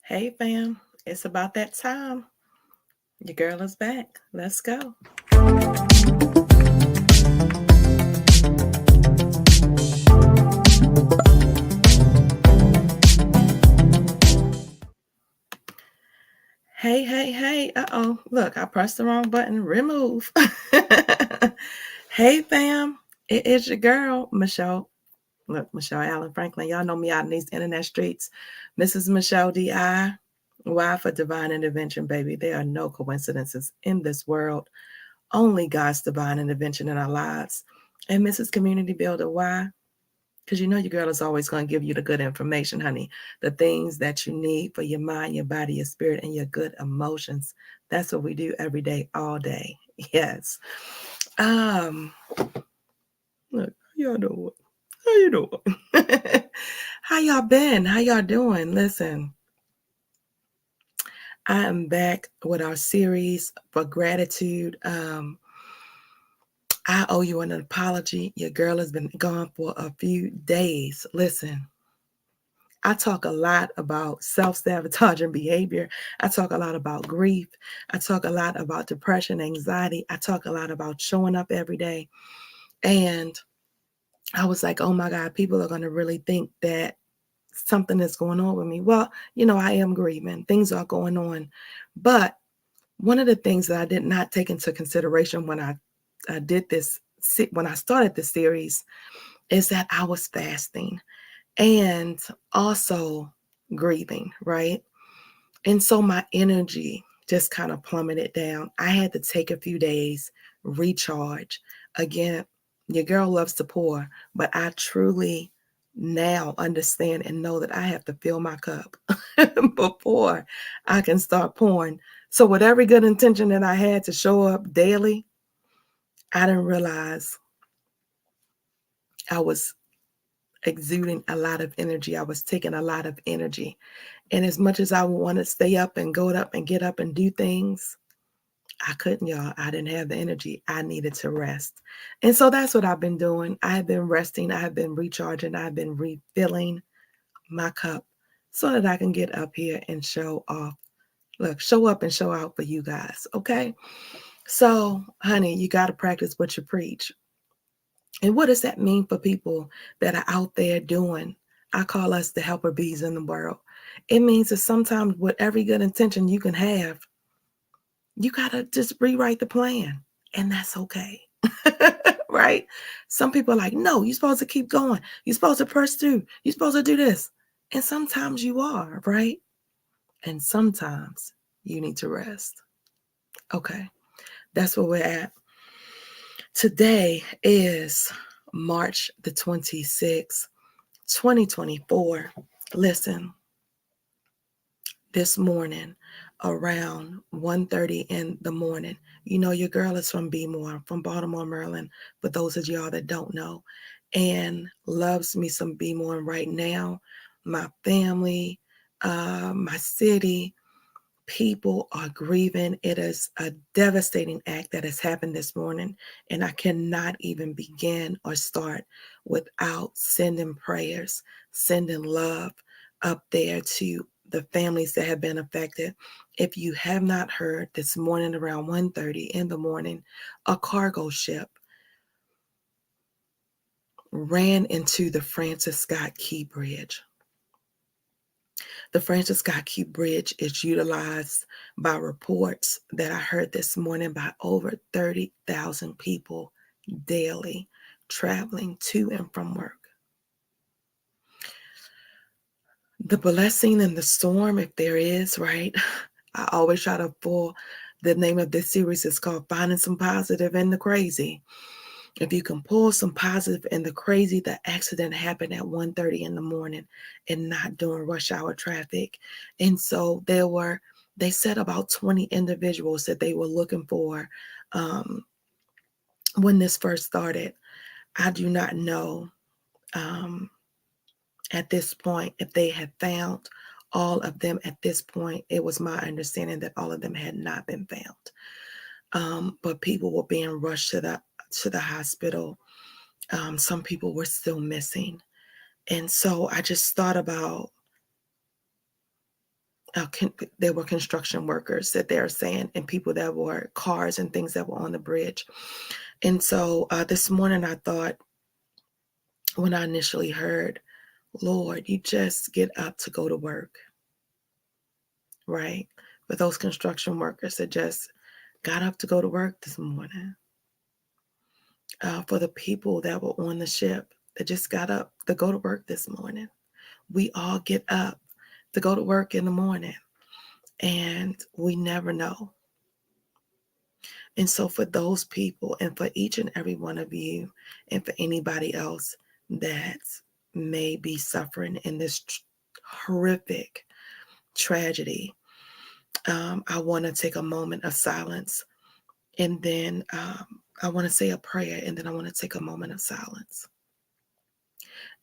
Hey fam, it's about that time. Your girl is back. Let's go. Hey, hey, hey. Uh-oh. Look, I pressed the wrong button. Remove. Hey fam, it is your girl, Michelle. Look, Michelle Allen Franklin. Y'all know me out in these internet streets. Mrs. Michelle D.I. Why for divine intervention, baby? There are no coincidences in this world. Only God's divine intervention in our lives. And Mrs. Community Builder, why? Because you know your girl is always going to give you the good information, honey. The things that you need for your mind, your body, your spirit, and your good emotions. That's what we do every day, all day. Yes. Um, Look, how y'all doing? How you doing? How y'all been? How y'all doing? Listen, I am back with our series for gratitude. I owe you an apology. Your girl has been gone for a few days. Listen, I talk a lot about self-sabotaging behavior. I talk a lot about grief. I talk a lot about depression, anxiety. I talk a lot about showing up every day. And I was like, oh my God, people are going to really think that something is going on with me. Well, I am grieving. Things are going on. But one of the things that I did not take into consideration when I did this, when I started the series, is that I was fasting and also grieving, right? And so my energy just kind of plummeted down. I had to take a few days, recharge. Again, your girl loves to pour, but I truly now understand and know that I have to fill my cup before I can start pouring. So with every good intention that I had to show up daily, I didn't realize I was exuding a lot of energy. I was taking a lot of energy. And as much as I want to stay up and go up and get up and do things, I couldn't, y'all. I didn't have the energy. I needed to rest. And so that's what I've been doing. I have been resting. I have been recharging. I've been refilling my cup so that I can get up here and show off. Look, show up and show out for you guys. Okay. So, honey, you got to practice what you preach. And what does that mean for people that are out there doing? I call us the helper bees in the world. It means that sometimes with every good intention you can have, you got to just rewrite the plan. And that's okay. Right? Some people are like, no, you're supposed to keep going. You're supposed to press through. You're supposed to do this. And sometimes you are, right? And sometimes you need to rest. Okay. That's where we're at. Today is March the 26th, 2024. Listen, this morning around 1:30 in the morning, your girl is from from Baltimore, Maryland, for those of y'all that don't know, and loves me some right now. My family, my city, people are grieving. It is a devastating act that has happened this morning, and I cannot even begin or start without sending prayers, sending love up there to the families that have been affected. If you have not heard, this morning around 1:30 in the morning, a cargo ship ran into the Francis Scott Key Bridge. The Francis Scott Key Bridge is utilized by reports that I heard this morning by over 30,000 people daily traveling to and from work. The blessing in the storm, if there is, right? I always try to pull the name of this series is called Finding Some Positive in the Crazy. If you can pull some positive in the crazy, the accident happened at 1:30 in the morning and not during rush hour traffic. And so they said about 20 individuals that they were looking for when this first started. I do not know at this point if they had found all of them at this point. It was my understanding that all of them had not been found. But people were being rushed to the hospital. Some people were still missing. And so I just thought about there were construction workers that they're saying, and people that were cars and things that were on the bridge. And so this morning I thought, when I initially heard, Lord, you just get up to go to work, right? For those construction workers that just got up to go to work this morning, for the people that were on the ship that just got up to go to work this morning. We all get up to go to work in the morning, and we never know. And so for those people, and for each and every one of you, and for anybody else that may be suffering in this horrific tragedy, I want to take a moment of silence, and then I want to say a prayer, and then I want to take a moment of silence.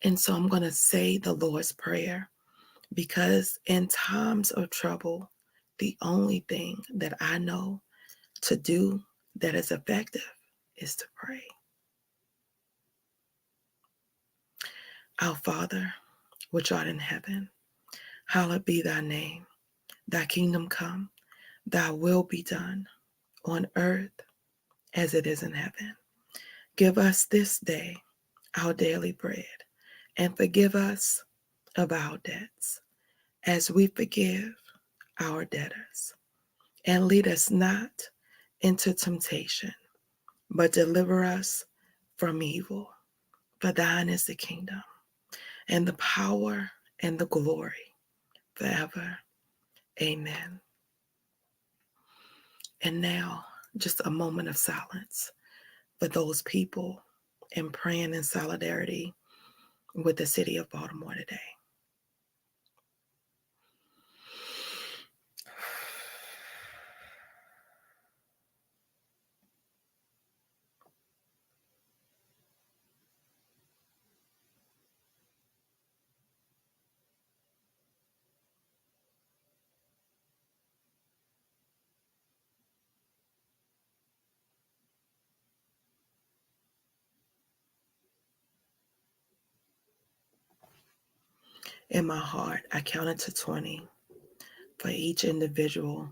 And so I'm going to say the Lord's Prayer, because in times of trouble, the only thing that I know to do that is effective is to pray. Our Father, which art in heaven, hallowed be thy name. Thy kingdom come, thy will be done on earth as it is in heaven. Give us this day our daily bread, and forgive us of our debts as we forgive our debtors. And lead us not into temptation, but deliver us from evil. For thine is the kingdom, and the power, and the glory, forever. Amen. And now, just a moment of silence for those people, and praying in solidarity with the city of Baltimore today. In my heart, I counted to 20 for each individual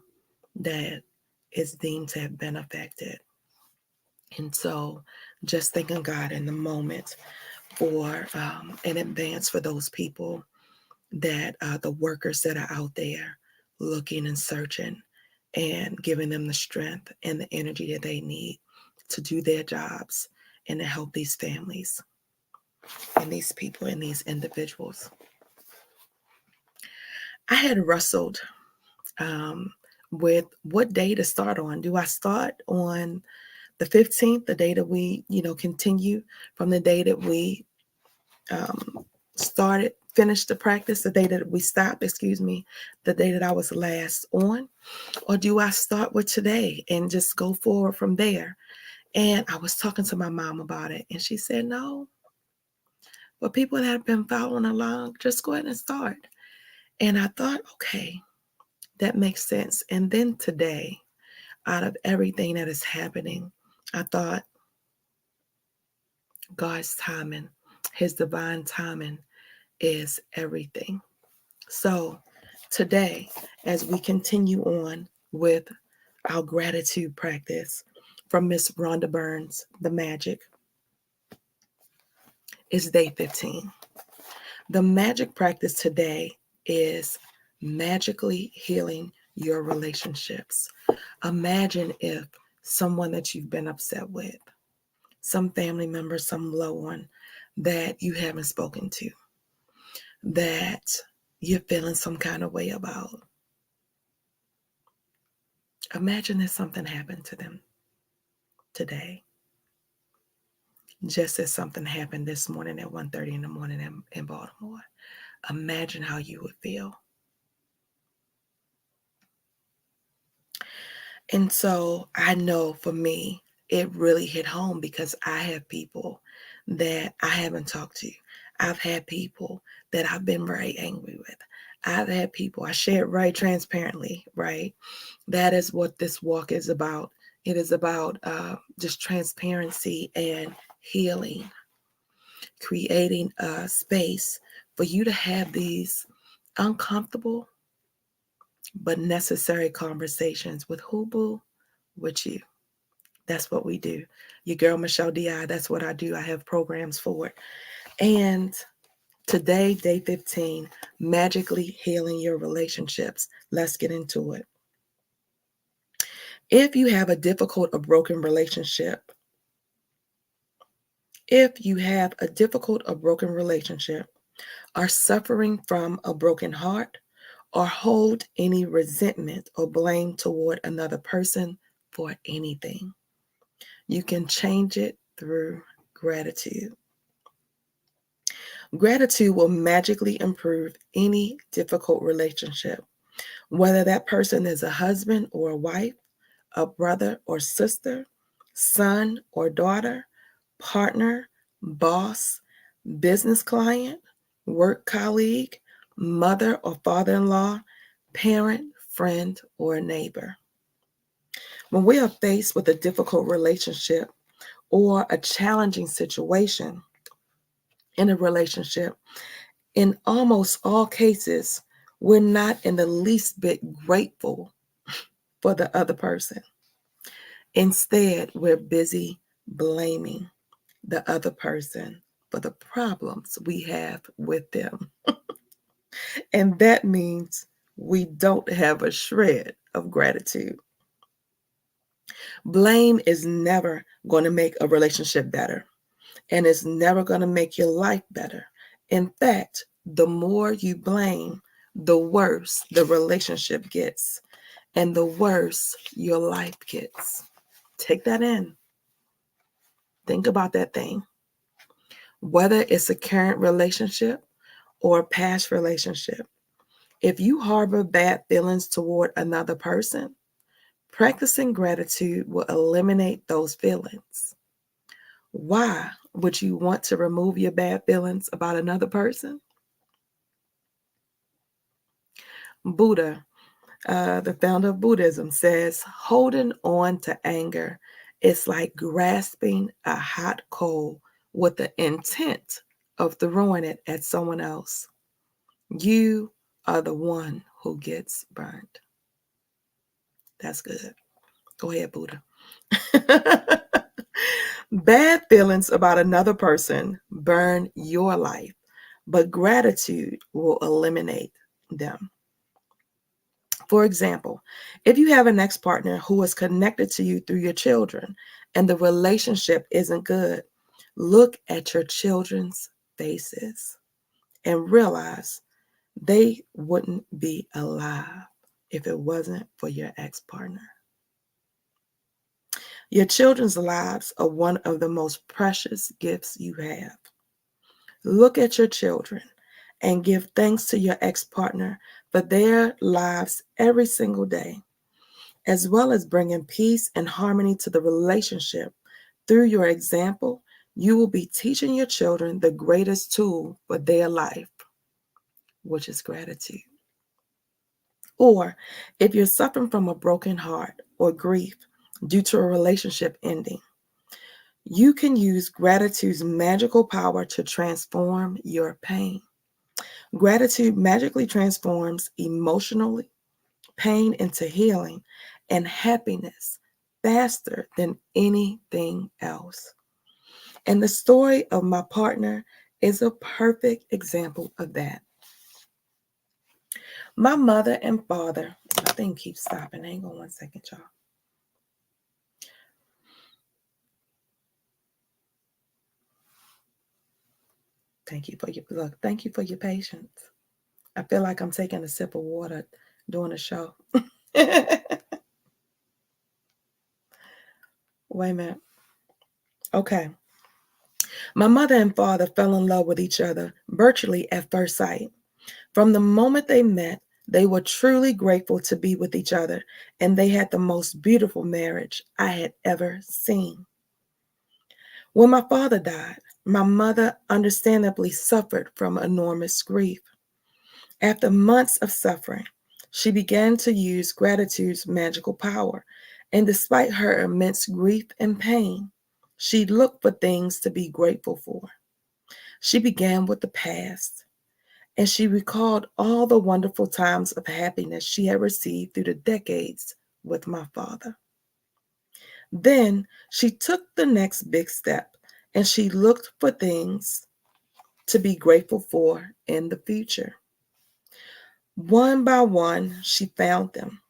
that is deemed to have been affected. And so just thanking God in the moment for in advance for those people, that the workers that are out there looking and searching, and giving them the strength and the energy that they need to do their jobs and to help these families and these people and these individuals. I had wrestled with what day to start on. Do I start on the 15th, the day that we, continue from the day that we finished the practice, the day that we stopped, the day that I was last on? Or do I start with today and just go forward from there? And I was talking to my mom about it, and she said, no, for people that have been following along, just go ahead and start. And I thought, okay, that makes sense. And then today, out of everything that is happening, I thought, God's timing, his divine timing is everything. So today, as we continue on with our gratitude practice from Miss Rhonda Burns, The Magic, is day 15. The magic practice today is magically healing your relationships. Imagine if someone that you've been upset with, some family member, some loved one that you haven't spoken to, that you're feeling some kind of way about. Imagine if something happened to them today, just as something happened this morning at 1:30 in the morning in Baltimore. Imagine how you would feel. And so I know for me, it really hit home, because I have people that I haven't talked to. I've had people that I've been very angry with. I've had people, I shared very transparently, right? That is what this walk is about. It is about just transparency and healing, creating a space for you to have these uncomfortable but necessary conversations with who, boo? With you. That's what we do. Your girl, Michelle D.I., that's what I do. I have programs for it. And today, day 15, magically healing your relationships. Let's get into it. If you have a difficult or broken relationship, are suffering from a broken heart, or hold any resentment or blame toward another person for anything, you can change it through gratitude. Gratitude will magically improve any difficult relationship, whether that person is a husband or a wife, a brother or sister, son or daughter, partner, boss, business client, work colleague, mother or father in law, parent, friend, or neighbor. When we are faced with a difficult relationship or a challenging situation in a relationship, in almost all cases, we're not in the least bit grateful for the other person. Instead, we're busy blaming the other person for the problems we have with them. And that means we don't have a shred of gratitude. Blame is never going to make a relationship better, and it's never going to make your life better. In fact, the more you blame, the worse the relationship gets, and the worse your life gets. Take that in. Think about that thing. Whether it's a current relationship or a past relationship, if you harbor bad feelings toward another person, practicing gratitude will eliminate those feelings. Why would you want to remove your bad feelings about another person? Buddha, the founder of Buddhism, says holding on to anger is like grasping a hot coal with the intent of throwing it at someone else. You are the one who gets burned. That's good. Go ahead, Buddha. Bad feelings about another person burn your life, but gratitude will eliminate them. For example, if you have an ex-partner who is connected to you through your children and the relationship isn't good, look at your children's faces and realize they wouldn't be alive if it wasn't for your ex-partner. Your children's lives are one of the most precious gifts you have. Look at your children and give thanks to your ex-partner for their lives every single day, as well as bringing peace and harmony to the relationship. Through your example, you will be teaching your children the greatest tool for their life, which is gratitude. Or if you're suffering from a broken heart or grief due to a relationship ending, you can use gratitude's magical power to transform your pain. Gratitude magically transforms emotionally pain into healing and happiness faster than anything else. And the story of my partner is a perfect example of that. My mother and father, my thing keeps stopping. Hang on one second, y'all. Thank you for your patience. I feel like I'm taking a sip of water during the show. Wait a minute. Okay. My mother and father fell in love with each other virtually at first sight. From the moment they met, they were truly grateful to be with each other, and they had the most beautiful marriage I had ever seen. When my father died, my mother understandably suffered from enormous grief. After months of suffering, she began to use gratitude's magical power, and despite her immense grief and pain, she looked for things to be grateful for. She began with the past and she recalled all the wonderful times of happiness she had received through the decades with my father. Then she took the next big step and she looked for things to be grateful for in the future. One by one, she found them.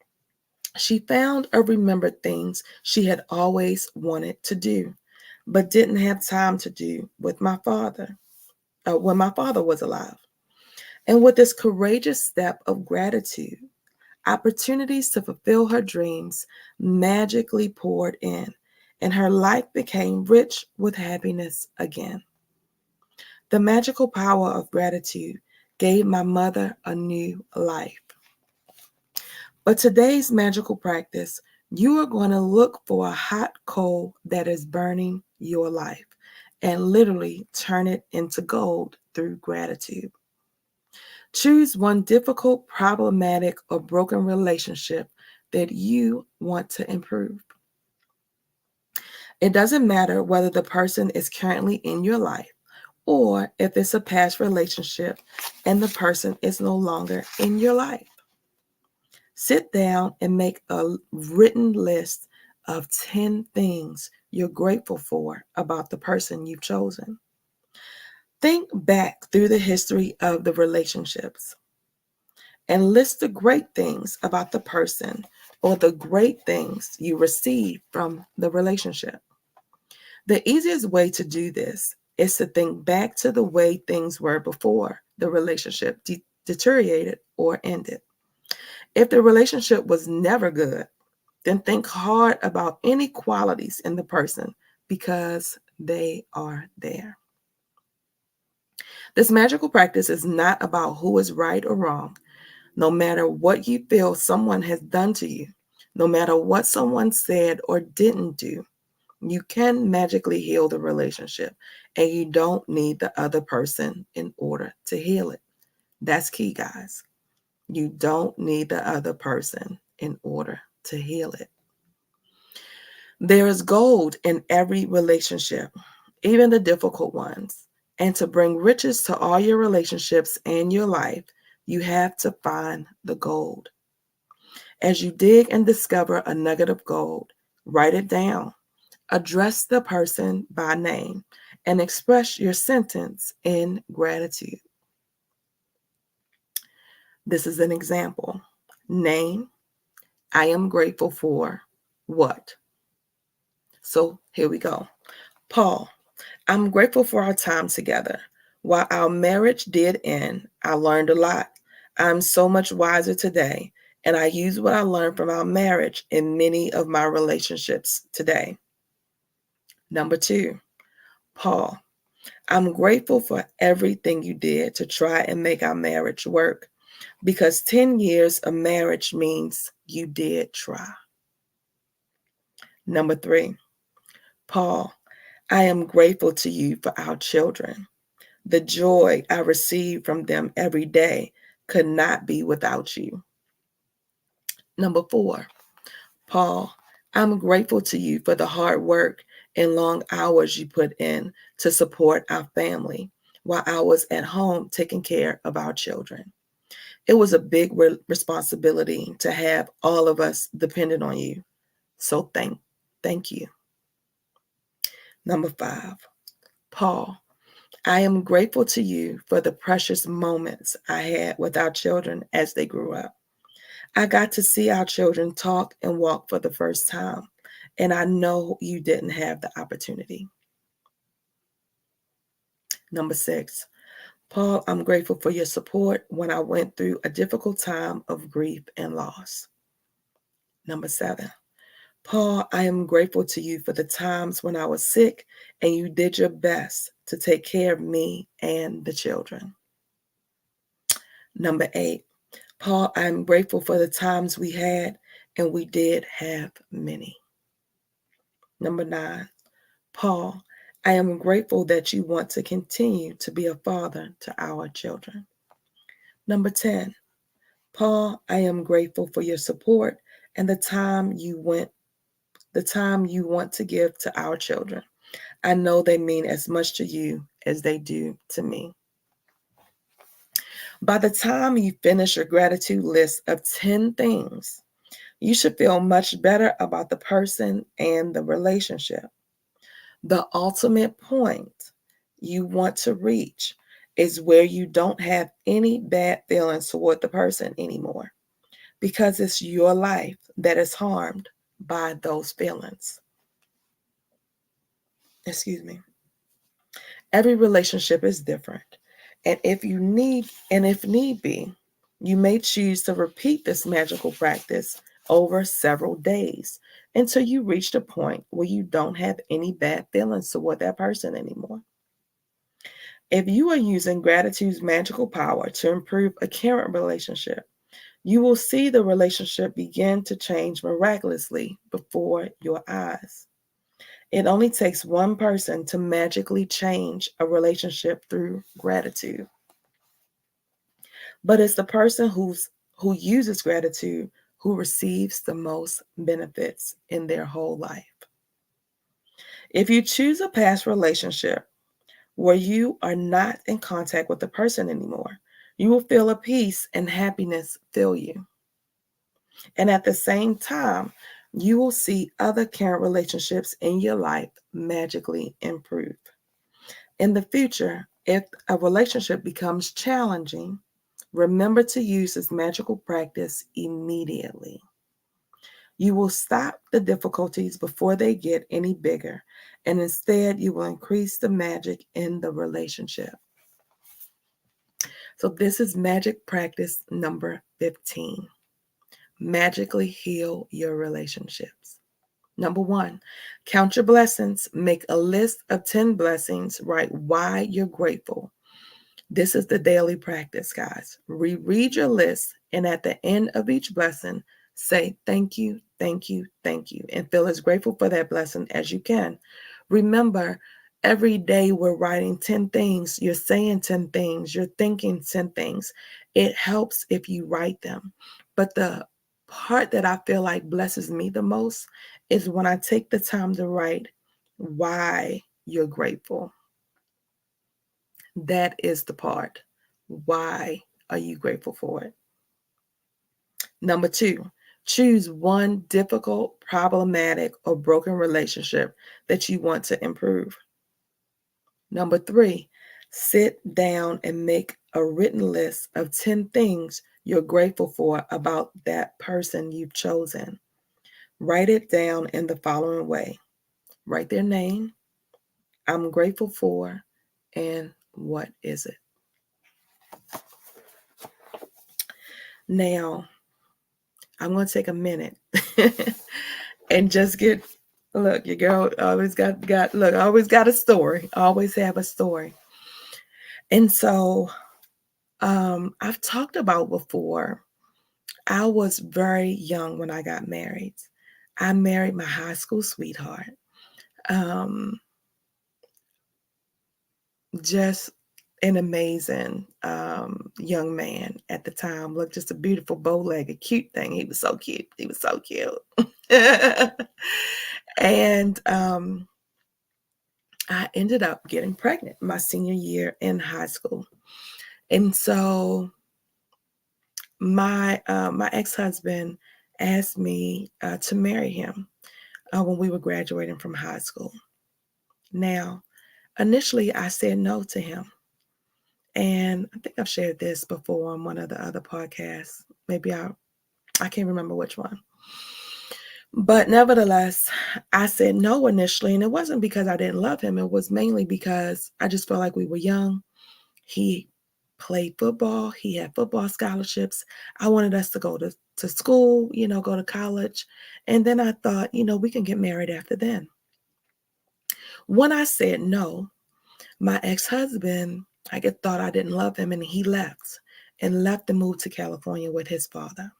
She found or remembered things she had always wanted to do, but didn't have time to do with my father when my father was alive. And with this courageous step of gratitude, opportunities to fulfill her dreams magically poured in, and her life became rich with happiness again. The magical power of gratitude gave my mother a new life. But today's magical practice, you are going to look for a hot coal that is burning your life and literally turn it into gold through gratitude. Choose one difficult, problematic, or broken relationship that you want to improve. It doesn't matter whether the person is currently in your life or if it's a past relationship and the person is no longer in your life. Sit down and make a written list of 10 things you're grateful for about the person you've chosen. Think back through the history of the relationships and list the great things about the person or the great things you received from the relationship. The easiest way to do this is to think back to the way things were before the relationship deteriorated or ended. If the relationship was never good, then think hard about any qualities in the person because they are there. This magical practice is not about who is right or wrong. No matter what you feel someone has done to you, no matter what someone said or didn't do, you can magically heal the relationship, and you don't need the other person in order to heal it. That's key, guys. You don't need the other person in order to heal it. There is gold in every relationship, even the difficult ones. And to bring riches to all your relationships and your life, you have to find the gold. As you dig and discover a nugget of gold, write it down. Address the person by name and express your sentence in gratitude. This is an example. Name, I am grateful for what? So here we go. Paul, I'm grateful for our time together. While our marriage did end, I learned a lot. I'm so much wiser today, and I use what I learned from our marriage in many of my relationships today. Number 2, Paul, I'm grateful for everything you did to try and make our marriage work because 10 years of marriage means you did try. Number 3, Paul, I am grateful to you for our children. The joy I receive from them every day could not be without you. Number 4, Paul, I'm grateful to you for the hard work and long hours you put in to support our family while I was at home taking care of our children. It was a big responsibility to have all of us dependent on you. So thank you. Number 5, Paul, I am grateful to you for the precious moments I had with our children as they grew up. I got to see our children talk and walk for the first time, and I know you didn't have the opportunity. Number 6, Paul, I'm grateful for your support when I went through a difficult time of grief and loss. Number 7, Paul, I am grateful to you for the times when I was sick and you did your best to take care of me and the children. Number 8, Paul, I am grateful for the times we had, and we did have many. Number 9, Paul, I am grateful that you want to continue to be a father to our children. Number 10, Paul, I am grateful for your support and the time you want to give to our children. I know they mean as much to you as they do to me. By the time you finish your gratitude list of 10 things, you should feel much better about the person and the relationship. The ultimate point you want to reach is where you don't have any bad feelings toward the person anymore, because it's your life that is harmed by those feelings. Excuse me. Every relationship is different. If need be, you may choose to repeat this magical practice over several days until you reach the point where you don't have any bad feelings toward that person anymore. If you are using gratitude's magical power to improve a current relationship, you will see the relationship begin to change miraculously before your eyes. It only takes one person to magically change a relationship through gratitude. But it's the person who uses gratitude who receives the most benefits in their whole life. If you choose a past relationship where you are not in contact with the person anymore, you will feel a peace and happiness fill you. And at the same time, you will see other current relationships in your life magically improve. In the future, if a relationship becomes challenging, remember to use this magical practice immediately. You will stop the difficulties before they get any bigger, and instead, you will increase the magic in the relationship. So, this is magic practice number 15. Magically heal your relationships. Number 1, count your blessings. Make a list of 10 blessings. Write why you're grateful. This is the daily practice, guys. Reread your list, and at the end of each blessing, say thank you, thank you, thank you, and feel as grateful for that blessing as you can. Remember, every day we're writing 10 things, you're saying 10 things, you're thinking 10 things. It helps if you write them. But the part that I feel like blesses me the most is when I take the time to write why you're grateful. That is the part. Why are you grateful for it? Number 2, choose one difficult, problematic, or broken relationship that you want to improve. Number 3, sit down and make a written list of 10 things you're grateful for about that person you've chosen. Write it down in the following way. Write their name, I'm grateful for, and what is it? Now, I'm going to take a minute and just look, your girl always always got a story, always have a story. And so I've talked about before, I was very young when I got married. I married my high school sweetheart. Just an amazing young man at the time. Looked just a beautiful bow-legged, cute thing. He was so cute. He was so cute. And I ended up getting pregnant my senior year in high school. And so my ex-husband asked me to marry him when we were graduating from high school. Now, initially, I said no to him. And I think I've shared this before on one of the other podcasts. Maybe I can't remember which one. But nevertheless, I said no initially. And it wasn't because I didn't love him. It was mainly because I just felt like we were young. He played football. He had football scholarships. I wanted us to go to school, go to college. And then I thought, we can get married after then. When I said no, my ex-husband, I thought I didn't love him, and he left and moved to California with his father.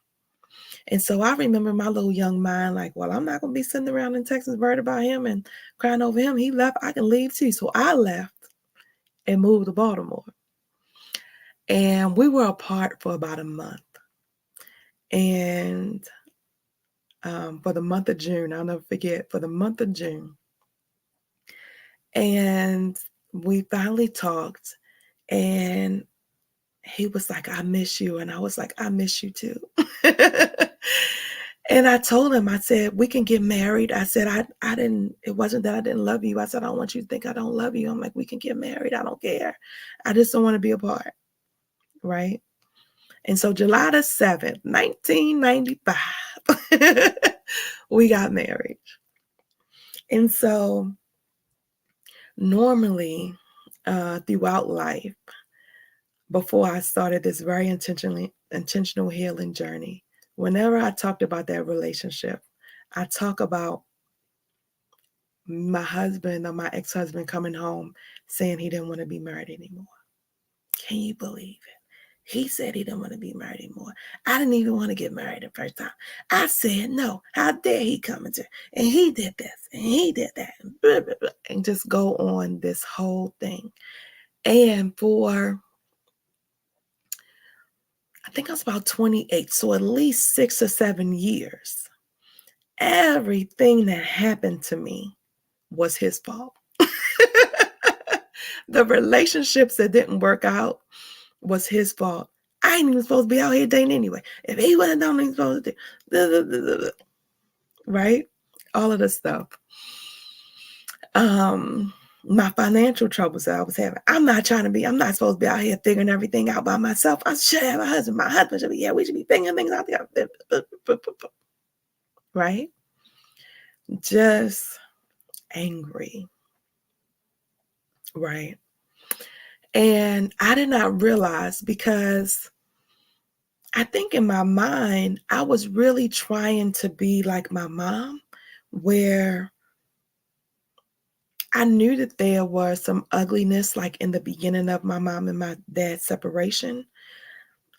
And so I remember my little young mind like, well, I'm not going to be sitting around in Texas worried about him and crying over him. He left. I can leave too. So I left and moved to Baltimore. And we were apart for about a month. And for the month of June, I'll never forget, for the month of June. And we finally talked. And He was like, "I miss you." And I was like, "I miss you too." And I told him, I said, "We can get married." I said, I didn't, it wasn't that I didn't love you. I said, "I don't want you to think I don't love you." I'm like, "We can get married. I don't care. I just don't want to be apart." Right. And so July the 7th, 1995, we got married. And so normally, throughout life, before I started this very intentional healing journey, whenever I talked about that relationship, I talk about my husband or my ex-husband coming home saying he didn't want to be married anymore. Can you believe it? He said he didn't want to be married anymore. I didn't even want to get married the first time. I said no. How dare he come into, and he did this and he did that and blah, blah, blah, and just go on this whole thing. And for, I think I was about 28, so at least 6 or 7 years, everything that happened to me was his fault. The relationships that didn't work out was his fault. I ain't even supposed to be out here dating anyway. If he wasn't done what he's supposed to do, blah, blah, blah, blah, right? All of the stuff. My financial troubles that I was having. I'm not supposed to be out here figuring everything out by myself. I should have a husband. My husband should be, yeah, we should be figuring things out there. Right? Just angry. Right. And I did not realize, because I think in my mind, I was really trying to be like my mom, where I knew that there was some ugliness, like in the beginning of my mom and my dad's separation.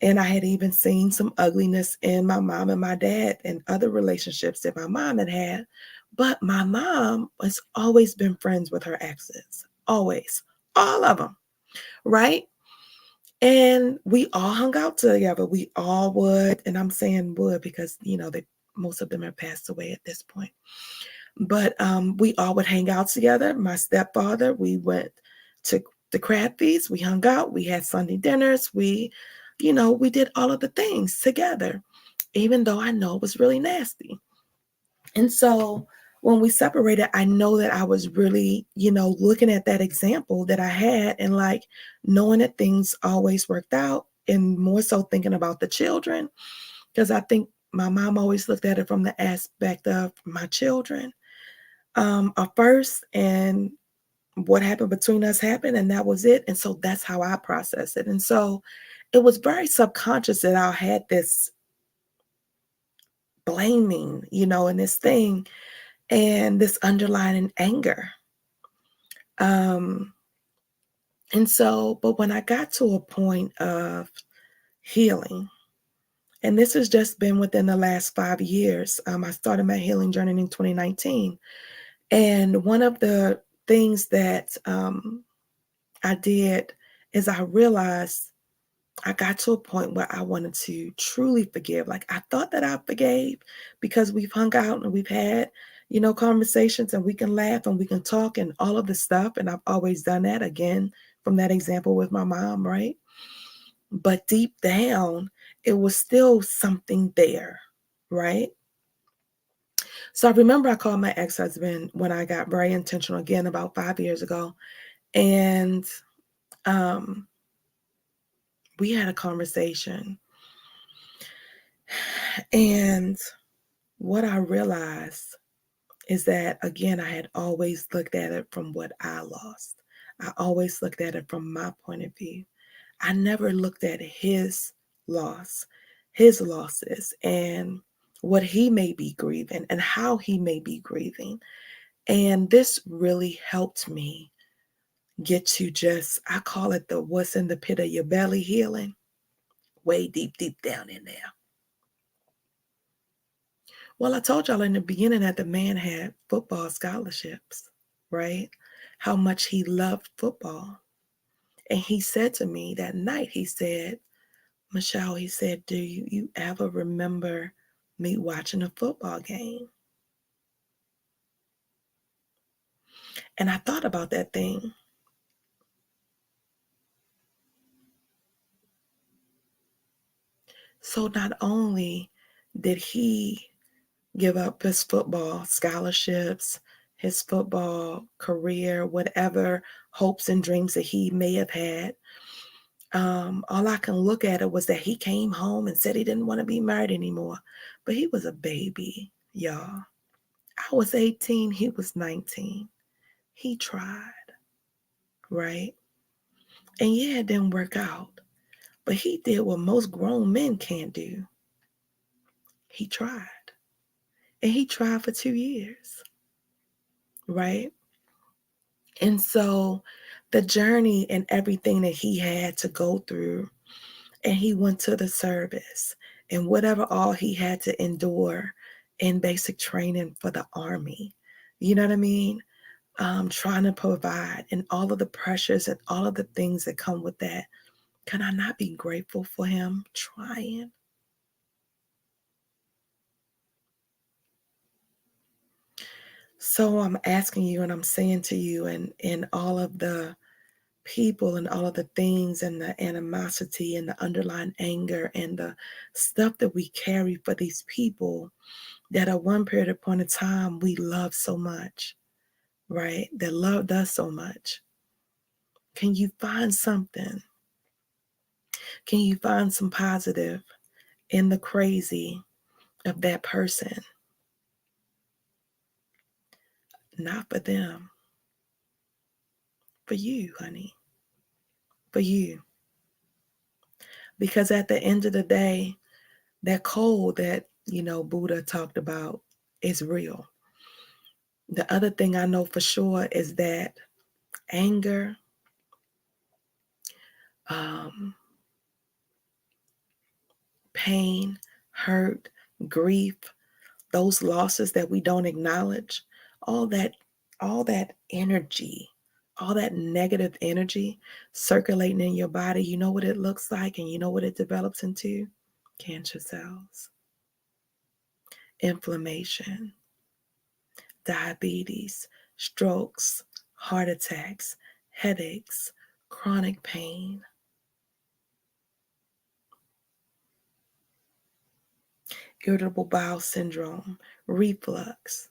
And I had even seen some ugliness in my mom and my dad and other relationships that my mom had had. But my mom has always been friends with her exes, always, all of them, right? And we all hung out together. We all would, and I'm saying would because, most of them have passed away at this point. But we all would hang out together. My stepfather, we went to the crab feast. We hung out. We had Sunday dinners. We did all of the things together, even though I know it was really nasty. And so when we separated, I know that I was really, looking at that example that I had and like knowing that things always worked out, and more so thinking about the children, because I think my mom always looked at it from the aspect of my children first, and what happened between us happened, and that was it. And so that's how I process it. And so it was very subconscious that I had this blaming, and this thing and this underlying anger. Um, and so, but when I got to a point of healing, and this has just been within the last 5 years, I started my healing journey in 2019. And one of the things that I did is I realized I got to a point where I wanted to truly forgive. Like I thought that I forgave because we've hung out and we've had, conversations, and we can laugh and we can talk and all of the stuff. And I've always done that, again, from that example with my mom, right? But deep down, it was still something there, right? So I remember I called my ex-husband when I got very intentional again about 5 years ago. And um, we had a conversation. And what I realized is that, again, I had always looked at it from what I lost. I always looked at it from my point of view. I never looked at his loss, his losses, and what he may be grieving and how he may be grieving. And this really helped me get to just, I call it the what's in the pit of your belly healing, way deep, deep down in there. Well, I told y'all in the beginning that the man had football scholarships, right? How much he loved football. And he said to me that night, he said, "Michelle," he said, "do you ever remember me watching a football game?" And I thought about that thing. So not only did he give up his football scholarships, his football career, whatever hopes and dreams that he may have had. All I can look at it was that he came home and said he didn't want to be married anymore. But he was a baby, y'all. I was 18, he was 19. He tried, right? And yeah, it didn't work out. But he did what most grown men can't do. He tried. And he tried for 2 years, right? And so the journey and everything that he had to go through, and he went to the service, and whatever all he had to endure in basic training for the army, you know what I mean? Trying to provide and all of the pressures and all of the things that come with that. Can I not be grateful for him trying? So I'm asking you and I'm saying to you, and all of the people and all of the things and the animosity and the underlying anger and the stuff that we carry for these people that at one period of point in time we loved so much, right? That loved us so much. Can you find something? Can you find some positive in the crazy of that person? Not for them, for you, honey, for you. Because at the end of the day, that cold that, Buddha talked about is real. The other thing I know for sure is that anger, um, pain, hurt, grief, those losses that we don't acknowledge, all that, all that energy, all that negative energy circulating in your body, you know what it looks like and you know what it develops into? Cancer cells, inflammation, diabetes, strokes, heart attacks, headaches, chronic pain, irritable bowel syndrome, reflux.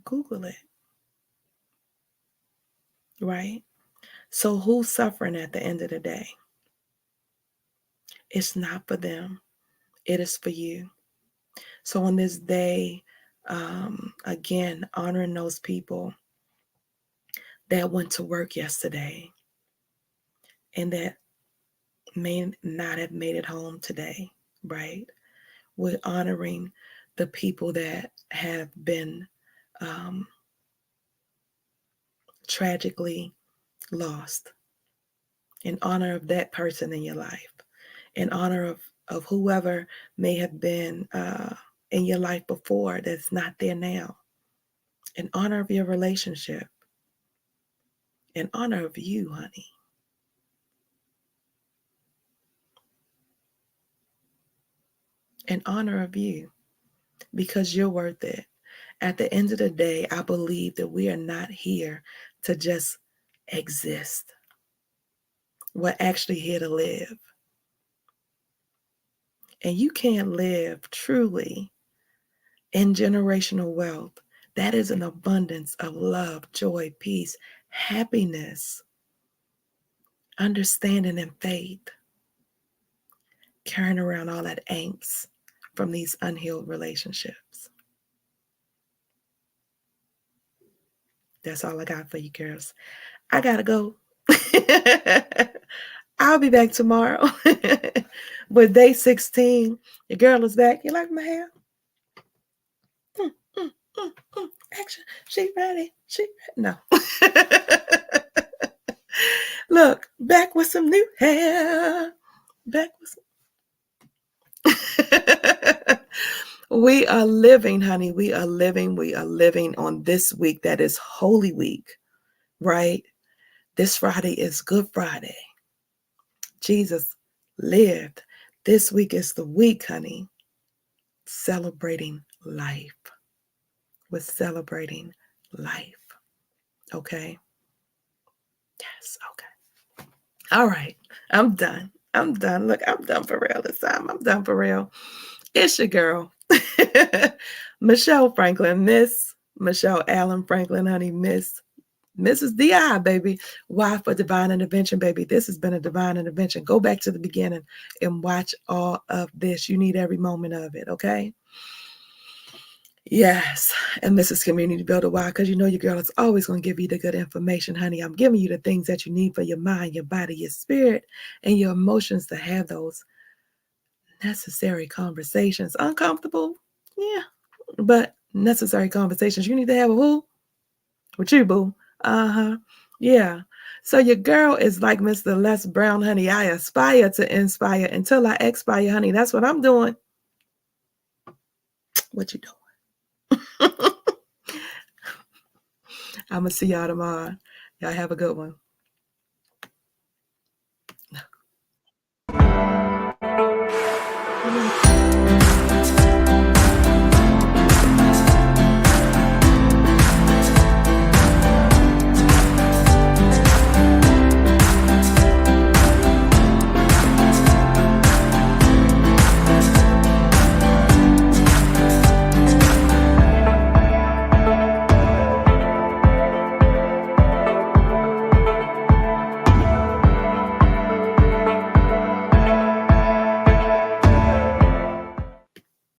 Google it, right? So who's suffering at the end of the day? It's not for them. It is for you. So on this day, again, honoring those people that went to work yesterday and that may not have made it home today, right? We're honoring the people that have been um, tragically lost, in honor of that person in your life, in honor of whoever may have been in your life before that's not there now, in honor of your relationship, in honor of you, honey, in honor of you, because you're worth it. At the end of the day, I believe that we are not here to just exist. We're actually here to live. And you can't live truly in generational wealth. That is an abundance of love, joy, peace, happiness, understanding, and faith, carrying around all that angst from these unhealed relationships. That's all I got for you, girls. I gotta go. I'll be back tomorrow. But day 16, your girl is back. You like my hair? Mm, mm, mm, mm. Action. She ready. She ready. No. Look, back with some new hair. Back with some. We are living, honey. We are living. We are living on this week that is Holy Week, right? This Friday is Good Friday. Jesus lived. This week is the week, honey, celebrating life. We're celebrating life. Okay? Yes, okay. All right. I'm done. I'm done. Look, I'm done for real this time. I'm done for real. It's your girl, Michelle Franklin, Miss Michelle Allen Franklin, honey, Mrs. DI, baby. Why for divine intervention, baby? This has been a divine intervention. Go back to the beginning and watch all of this. You need every moment of it, okay? Yes. And Mrs. Community Builder, why? Because you know your girl is always going to give you the good information, honey. I'm giving you the things that you need for your mind, your body, your spirit, and your emotions to have those necessary conversations. Uncomfortable? Yeah. But necessary conversations. You need to have a who? With you, boo. Uh-huh. Yeah. So your girl is like Mr. Les Brown, honey. I aspire to inspire until I expire, honey. That's what I'm doing. What you doing? I'm going to see y'all tomorrow. Y'all have a good one.